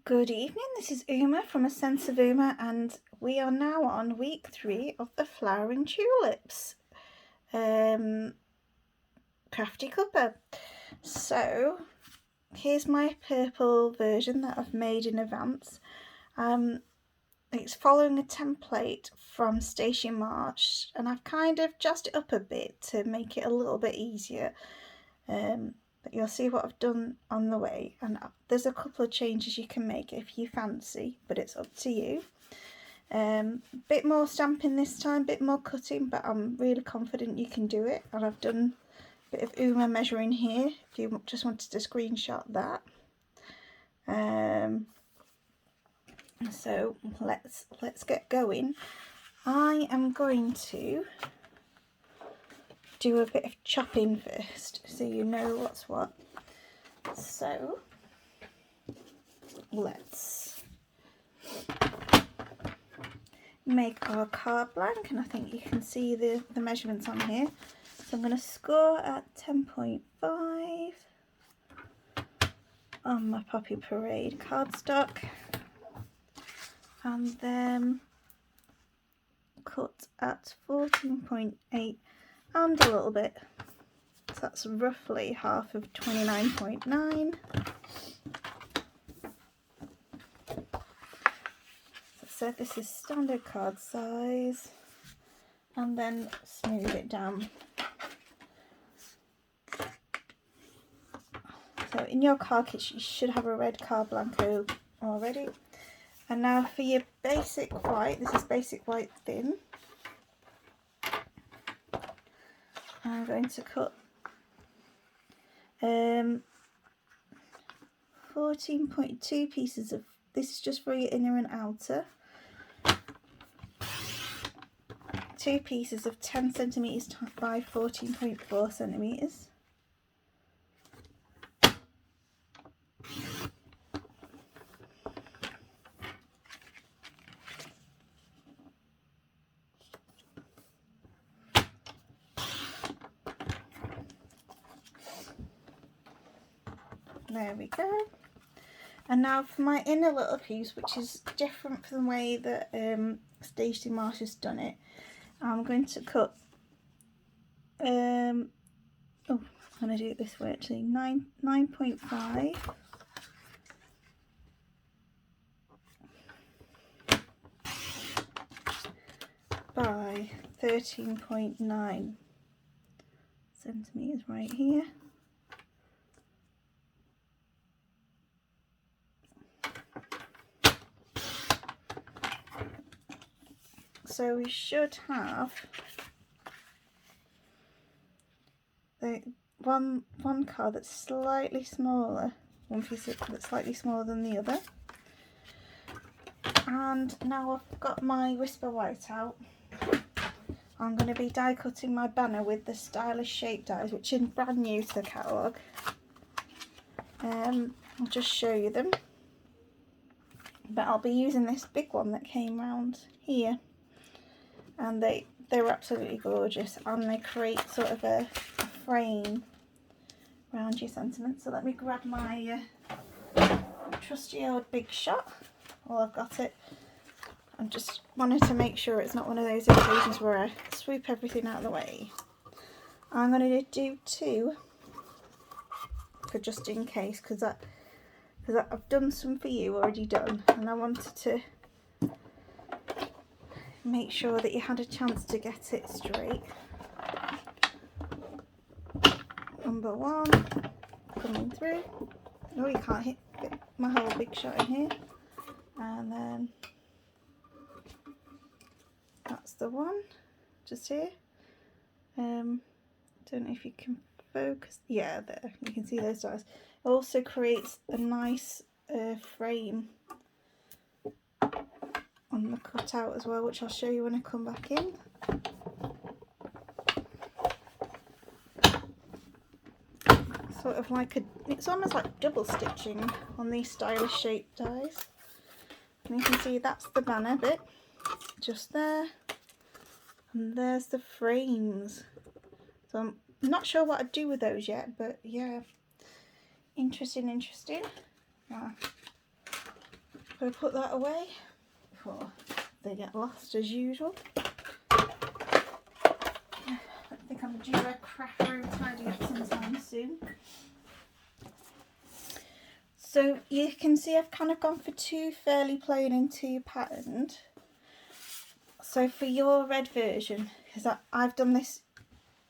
Good evening, this is Uma from A Sense of Uma, and we are now on week 3 of the Flowering Tulips Crafty Cuppa. So here's my purple version that I've made in advance. It's following a template from Station March, and I've kind of jazzed it up a bit to make it a little bit easier. But you'll see what I've done on the way, and there's a couple of changes you can make if you fancy, but it's up to you. Bit more stamping this time, bit more cutting, but I'm really confident you can do it. And I've done a bit of Uma measuring here if you just wanted to screenshot that. So let's get going. I am going to do a bit of chopping first so you know what's what. So let's make our card blank, and I think you can see the measurements on here. So I'm going to score at 10.5 on my Poppy Parade cardstock, and then cut at 14.8 and a little bit, so that's roughly half of 29.9. So this is standard card size, and then smooth it down. So in your card kit you should have a red card blanco already. And now for your basic white, this is basic white thin. I'm going to cut 14.2 pieces of, this is just for your inner and outer, 2 pieces of 10 centimeters by 14.4 centimeters. There we go. And now for my inner little piece, which is different from the way that Stacey Marsh has done it, I'm going to cut, I'm going to do it this way actually, 9.5 by 13.9 centimeters right here. So we should have the one card that's slightly smaller, one piece that's slightly smaller than the other. And now I've got my Whisper White out, I'm going to be die cutting my banner with the Stylish Shape dies, which is brand new to the catalogue. I'll just show you them. But I'll be using this big one that came round here. And they're absolutely gorgeous, and they create sort of a frame around your sentiment. So let me grab my trusty old Big Shot while I've got it. I just wanted to make sure it's not one of those occasions where I sweep everything out of the way. I'm going to do 2 for just in case, because I've done some for you already done, and I wanted to make sure that you had a chance to get it straight. Number 1 coming through. Oh, you can't hit my whole Big Shot in here. And then that's the one just here. Don't know if you can focus. Yeah, there you can see those dies. It also creates a nice frame on the cutout as well, which I'll show you when I come back in. Sort of like it's almost like double stitching on these Stylish Shape dies. And you can see that's the banner bit, just there. And there's the frames. So I'm not sure what I'd do with those yet, but yeah, interesting. We'll put that away before they get lost as usual. I think I'm due a craft room tidy up sometime soon. So you can see I've kind of gone for 2 fairly plain and 2 patterned. So for your red version, because I've done this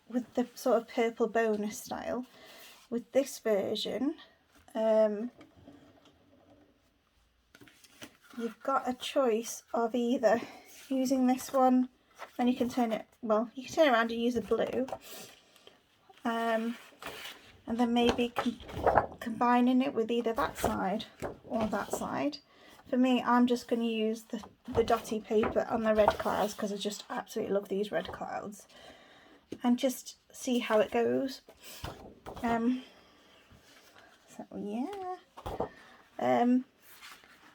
with the sort of purple bonus style, with this version, you've got a choice of either using this one, and you can turn it, well, you can turn it around and use a blue, and then maybe combining it with either that side or that side. For me, I'm just going to use the dotty paper on the red clouds because I just absolutely love these red clouds, and just see how it goes. So yeah,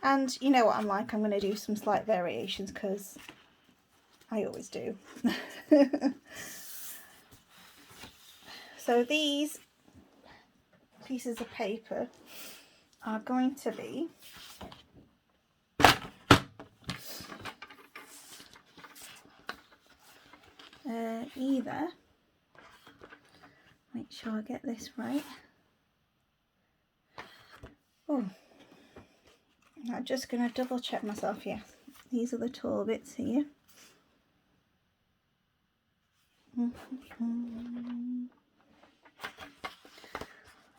and you know what I'm like, I'm going to do some slight variations because I always do. So these pieces of paper are going to be either, make sure I get this right. Oh, I'm just going to double check myself. Yes, these are the tall bits here.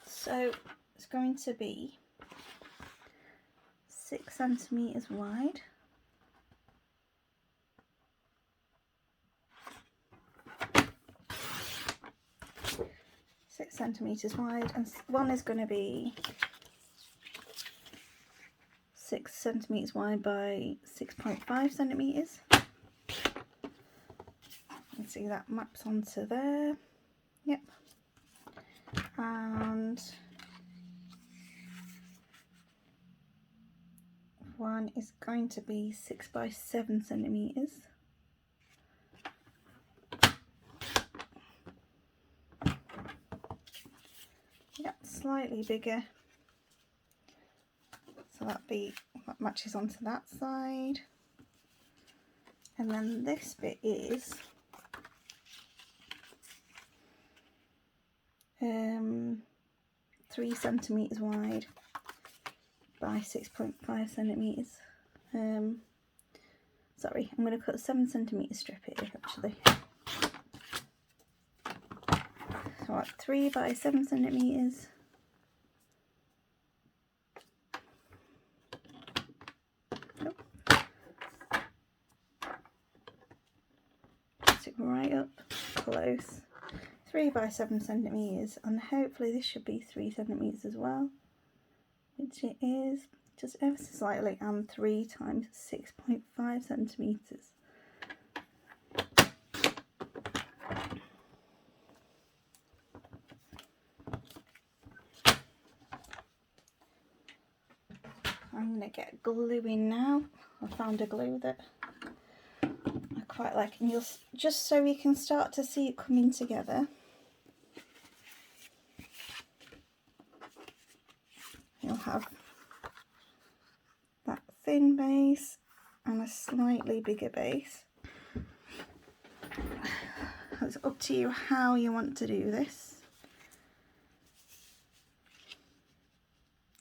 So it's going to be 6 centimetres wide. 6 centimetres wide, and one is going to be 6 centimetres wide by 6.5 centimetres. You can see that maps onto there. Yep. And one is going to be 6 by 7 centimetres. Yep, slightly bigger. So that matches onto that side. And then this bit is 3 centimetres wide by 6.5 centimetres. Sorry, I'm going to cut a 7 centimetre strip here actually. So what, 3 by 7 centimetres. Stick right up close. 3 by 7 centimetres, and hopefully this should be 3 centimetres as well, which it is, just ever so slightly, and 3 times 6.5 centimetres. I'm going to get gluing now. I found a glue that I quite like, and you'll just so you can start to see it coming together. You'll have that thin base and a slightly bigger base. It's up to you how you want to do this.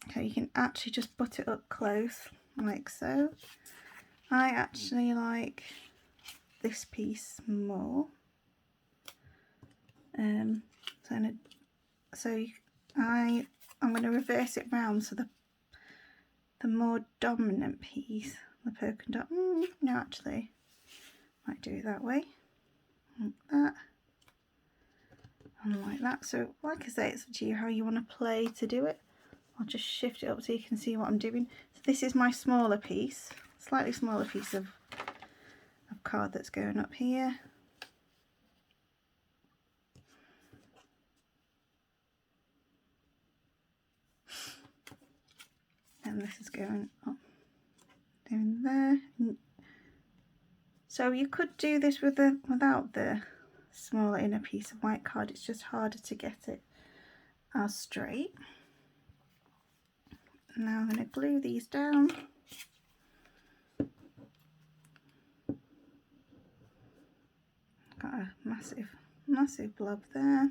Okay, you can actually just butt it up close like so. I actually like this piece more. I'm going to reverse it round, so the more dominant piece, the polka dot. No, actually, might do it that way, like that, and like that. So, like I say, it's up to you how you want to play to do it. I'll just shift it up so you can see what I'm doing. So this is my smaller piece, slightly smaller piece of card that's going up here. And this is going up, down there. So you could do this without the smaller inner piece of white card. It's just harder to get it as straight. Now I'm going to glue these down. massive blob there.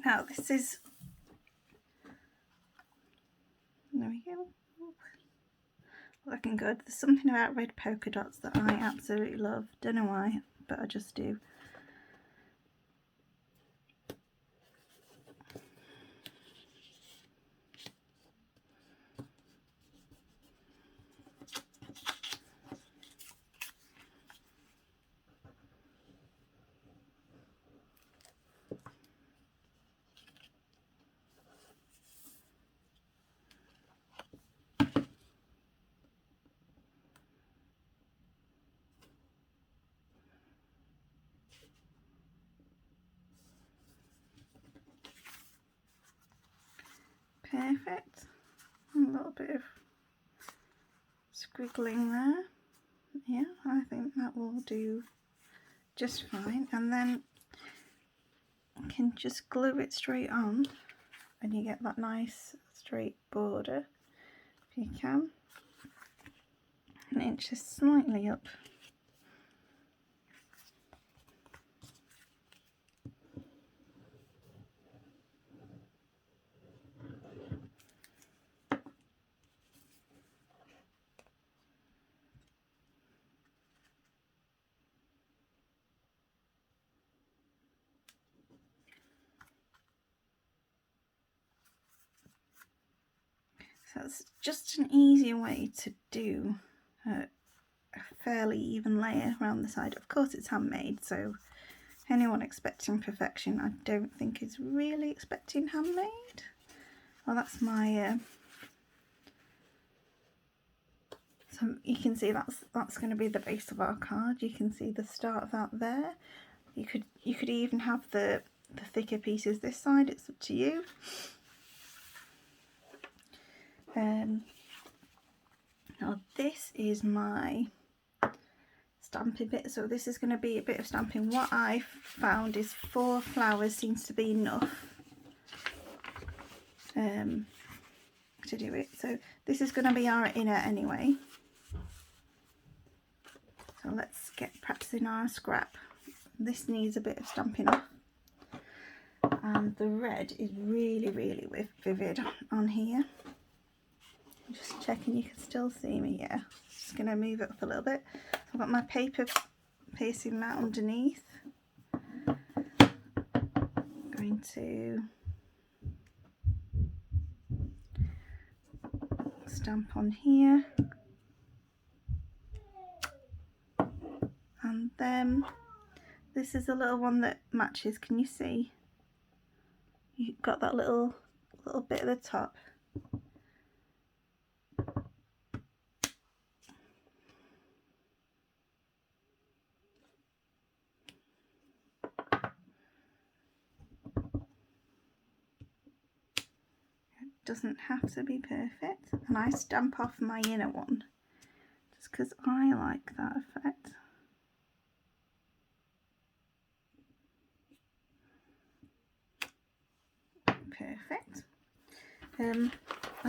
Now this is, there we go, looking good. There's something about red polka dots that I absolutely love. Don't know why, but I just do. Perfect. A little bit of squiggling there. Yeah, I think that will do just fine. And then you can just glue it straight on and you get that nice straight border if you can. And inch just slightly up. So it's just an easier way to do a fairly even layer around the side. Of course it's handmade, so anyone expecting perfection I don't think is really expecting handmade. Well, that's my so you can see that's going to be the base of our card. You can see the start of that there. You could even have the thicker pieces this side, it's up to you. Now this is my stamping bit, so this is going to be a bit of stamping. What I found is 4 flowers seems to be enough to do it. So this is going to be our inner anyway. So let's get practicing our scrap. This needs a bit of stamping off. And the red is really vivid on here. I'm just checking you can still see me. Yeah, just going to move it up a little bit. So I've got my paper piercing mat underneath. I'm going to stamp on here. And then this is a little one that matches. Can you see? You've got that little bit at the top. It doesn't have to be perfect, and I stamp off my inner one just because I like that effect. Perfect. And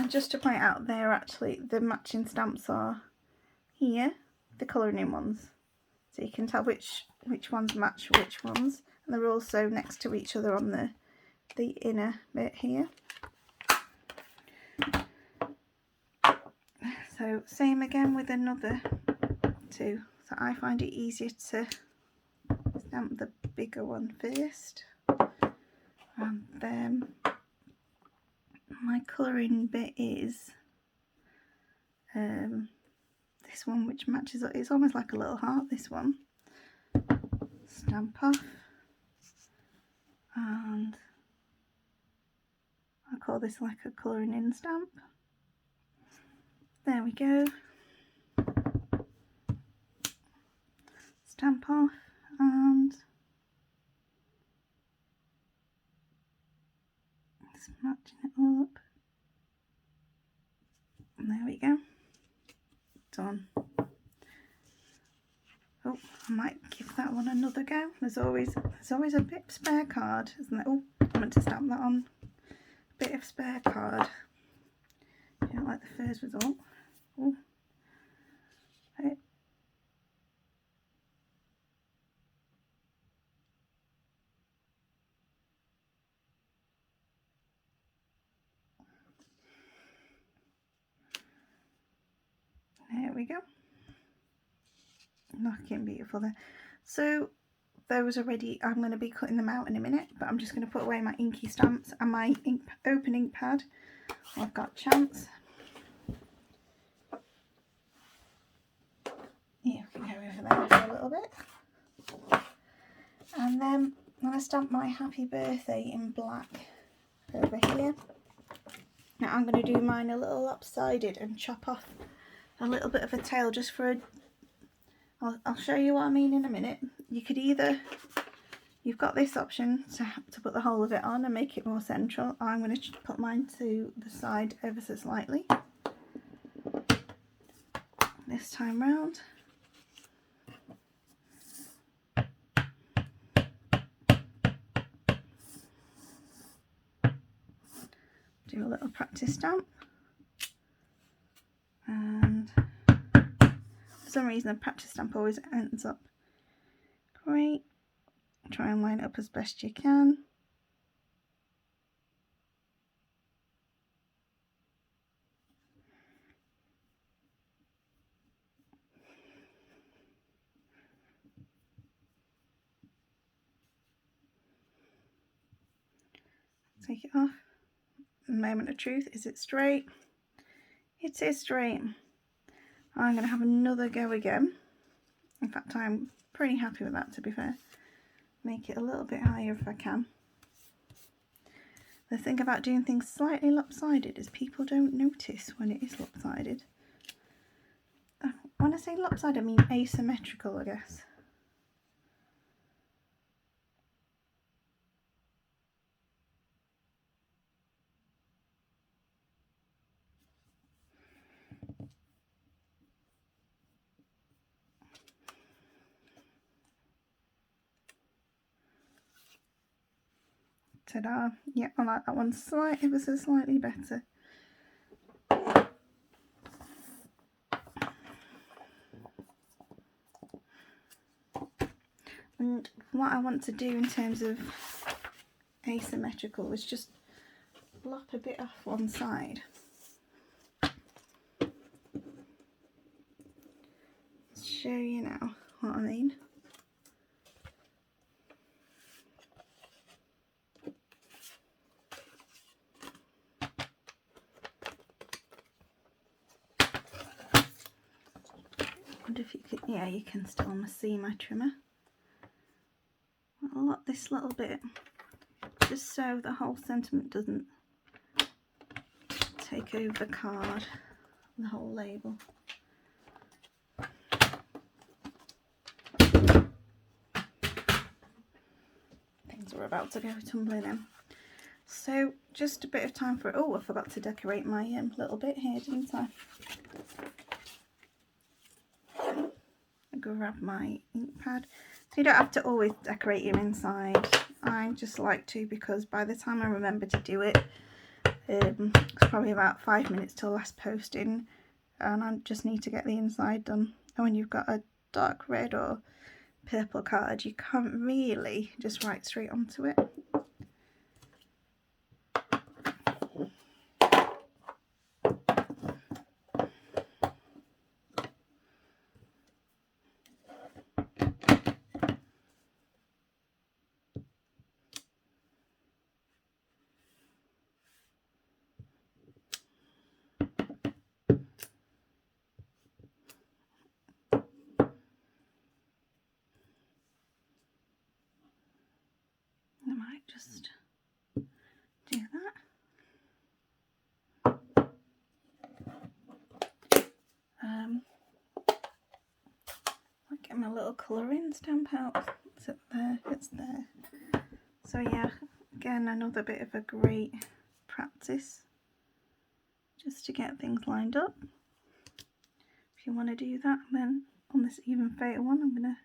just to point out, there actually the matching stamps are here, the colouring in ones, so you can tell which ones match which ones, and they're also next to each other on the inner bit here. So same again with another 2. So I find it easier to stamp the bigger one first, and then my colouring bit is this one, which matches up. It's almost like a little heart, this one. Stamp off, and I call this like a colouring in stamp. There we go. Stamp off and just matching it all up. And there we go. Done. Oh, I might give that one another go. There's always a bit of spare card, isn't there? Oh, I meant to stamp that on. Bit of spare card. You don't like the first result. Oh. Right. There we go. Looking beautiful there. So those are ready. I'm going to be cutting them out in a minute, but I'm just going to put away my inky stamps and my open ink pad. I've got Chance. Yeah, we can go over there for a little bit. And then I'm going to stamp my happy birthday in black over here. Now I'm going to do mine a little lopsided and chop off a little bit of a tail just for a... I'll show you what I mean in a minute. You could either... You've got this option to put the whole of it on and make it more central. I'm going to put mine to the side ever so slightly. This time round. Do a little practice stamp. And for some reason the practice stamp always ends up great. Try and line it up as best you can. Take it off. Moment of truth. Is it straight? It is straight. I'm going to have another go again. In fact, I'm pretty happy with that, to be fair. Make it a little bit higher if I can. The thing about doing things slightly lopsided is people don't notice when it is lopsided. When I say lopsided, I mean asymmetrical, I guess. Ta-da! Yeah, I like that one ever so slightly better. And what I want to do in terms of asymmetrical is just lop a bit off one side. Show you now what I mean. Wonder if you could, yeah, you can still see my trimmer. I'll lop this little bit just so the whole sentiment doesn't take over the card, the whole label. Things are about to go tumbling in. So just a bit of time for, oh, I forgot to decorate my little bit here, didn't I? I grab my ink pad. So you don't have to always decorate your inside. I just like to, because by the time I remember to do it, it's probably about 5 minutes till last posting, and I just need to get the inside done. And when you've got a dark red or purple card, you can't really just write straight onto it. I might just do that. I'll get my little colouring stamp out. Is it there? It's there. So yeah, again, another bit of a great practice just to get things lined up. If you want to do that, then on this even fader one, I'm going to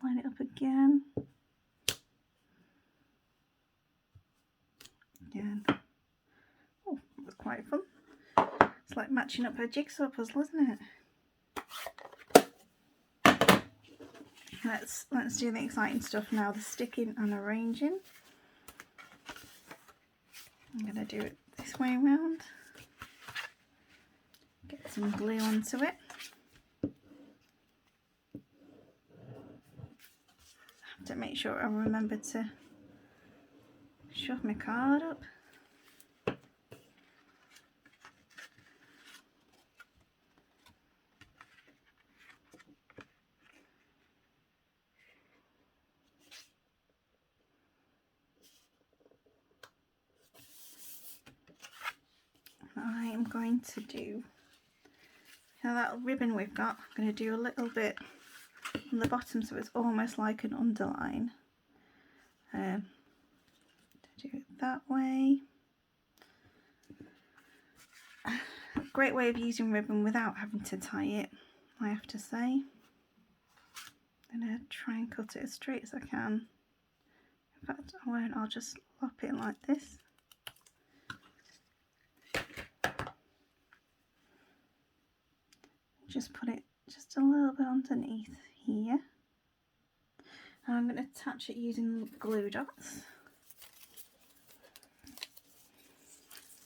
line it up again. Again. Oh, that was quite fun. It's like matching up a jigsaw puzzle, isn't it? Let's do the exciting stuff now, the sticking and arranging. I'm going to do it this way around. Get some glue onto it. Have to make sure I remember to shove my card up. I am going to do, now that ribbon we've got, I'm going to do a little bit on the bottom so it's almost like an underline. To do it that way. A great way of using ribbon without having to tie it, I have to say. I'm going to try and cut it as straight as I can. In fact, I won't, I'll just lop it like this. Just put it just a little bit underneath here. And I'm going to attach it using glue dots.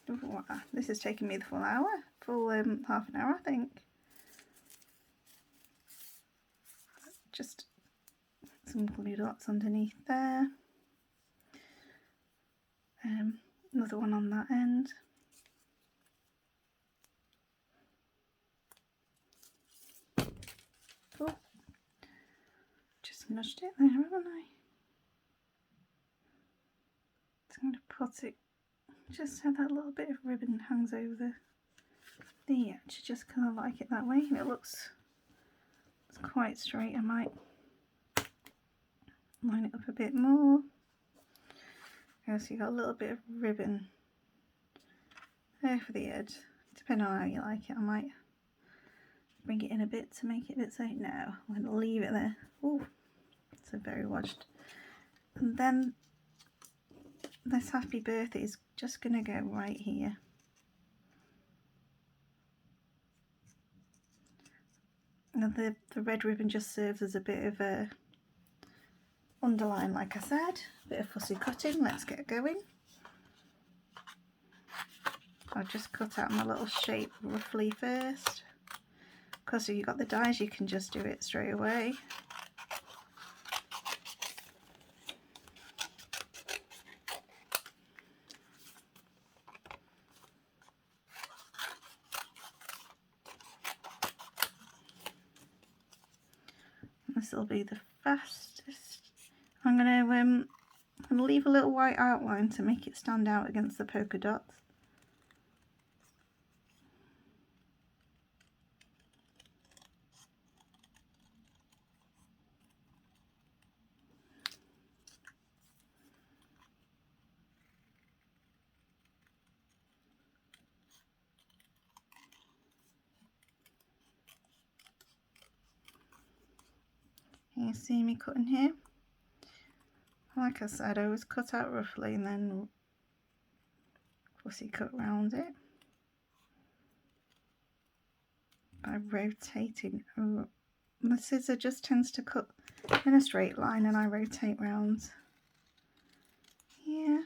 Ooh, this has taken me the full hour, half an hour I think. Just some glue dots underneath there. Another one on that end. Oh, just nudged it there, haven't I? So I'm going to put it just so that little bit of ribbon hangs over the edge, just kind of like it that way, and it looks quite straight. I might line it up a bit more. So you've got a little bit of ribbon over the edge, depending on how you like it. I might bring it in a bit to make it a bit so. No, I'm going to leave it there. Ooh, so very watched. And then this happy birthday is just going to go right here. Now the red ribbon just serves as a bit of a underline, like I said. A bit of fussy cutting. Let's get going. I'll just cut out my little shape roughly first. Because if you've got the dies, you can just do it straight away. This will be the fastest. I'm going to leave a little white outline to make it stand out against the polka dots. You see me cutting here? Like I said, I always cut out roughly and then fussy cut round it by rotating. The scissor just tends to cut in a straight line and I rotate round here.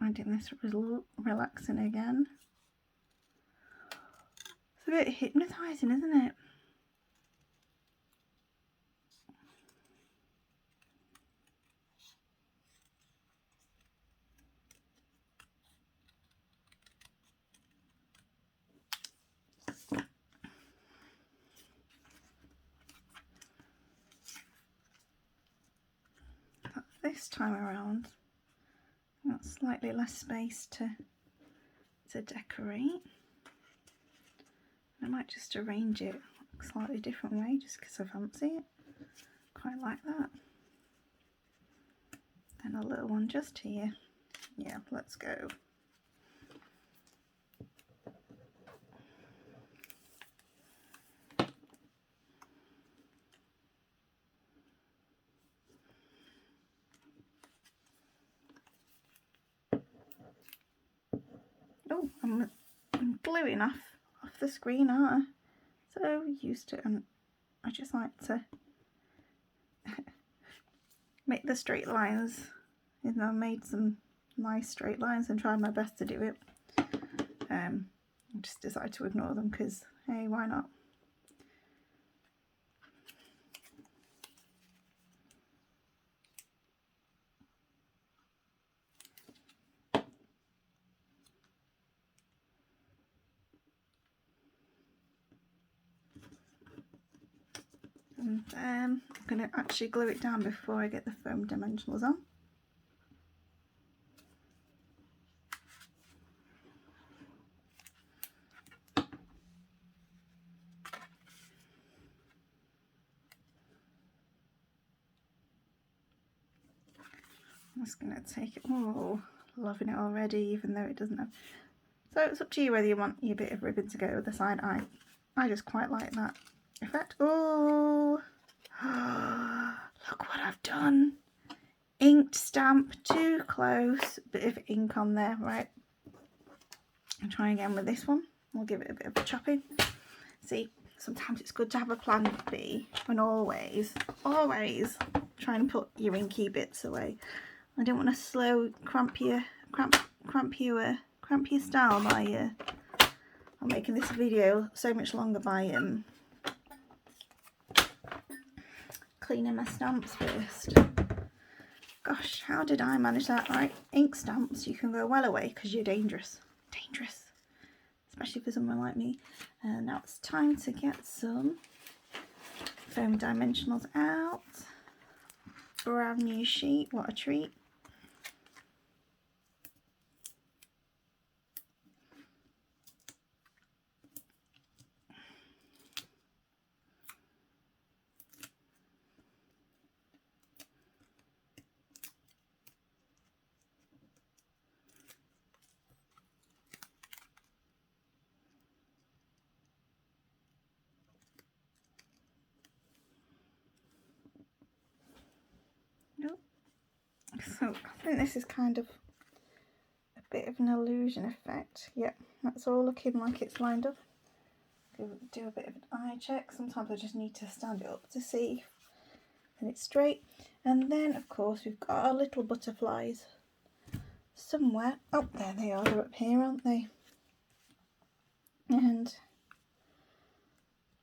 finding this relaxing again. It's a bit hypnotising, isn't it? This time around, I've got slightly less space to decorate. I might just arrange it a slightly different way just because I fancy it. Quite like that. And a little one just here. Yeah, let's go. Oh, I'm gluing off the screen, aren't I? So used to it, and I just like to make the straight lines. Even though I made some nice straight lines and tried my best to do it, I just decided to ignore them because, hey, why not? And I'm going to actually glue it down before I get the foam dimensionals on. I'm just going to take it, oh, loving it already, even though it doesn't have, so it's up to you whether you want your bit of ribbon to go to the side. I just quite like that effect. Oh, look what I've done. Inked stamp, too close, bit of ink on there, right. I'll try again with this one. We'll give it a bit of a chopping. See, sometimes it's good to have a plan B and always try and put your inky bits away. I don't want to slow cramp your style by I'm making this video so much longer by cleaning my stamps first. Gosh, how did I manage that? Right, ink stamps, you can go well away because you're dangerous, especially for someone like me. And now it's time to get some foam dimensionals out. Brand new sheet, what a treat. So I think this is kind of a bit of an illusion effect. Yep, that's all looking like it's lined up. Do a bit of an eye check. Sometimes I just need to stand it up to see that it's straight. And then of course we've got our little butterflies somewhere. Oh, there they are. They're up here, aren't they? And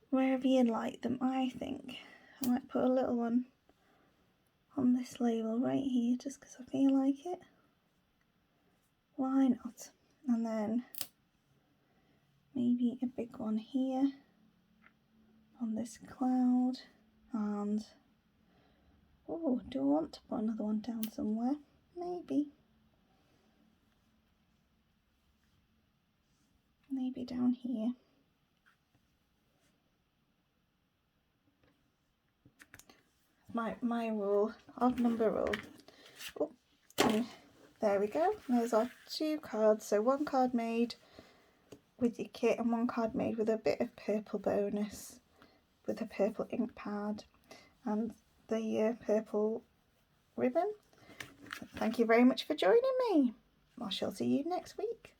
wherever you like them, I think I might put a little one on this label right here just because I feel like it. Why not? And then maybe a big one here on this cloud. And oh, do I want to put another one down somewhere? Maybe down here. My rule, odd number rule. Oh, and there we go. There's our 2 cards. So 1 card made with your kit and 1 card made with a bit of purple bonus with a purple ink pad and the purple ribbon. Thank you very much for joining me. I shall see you next week.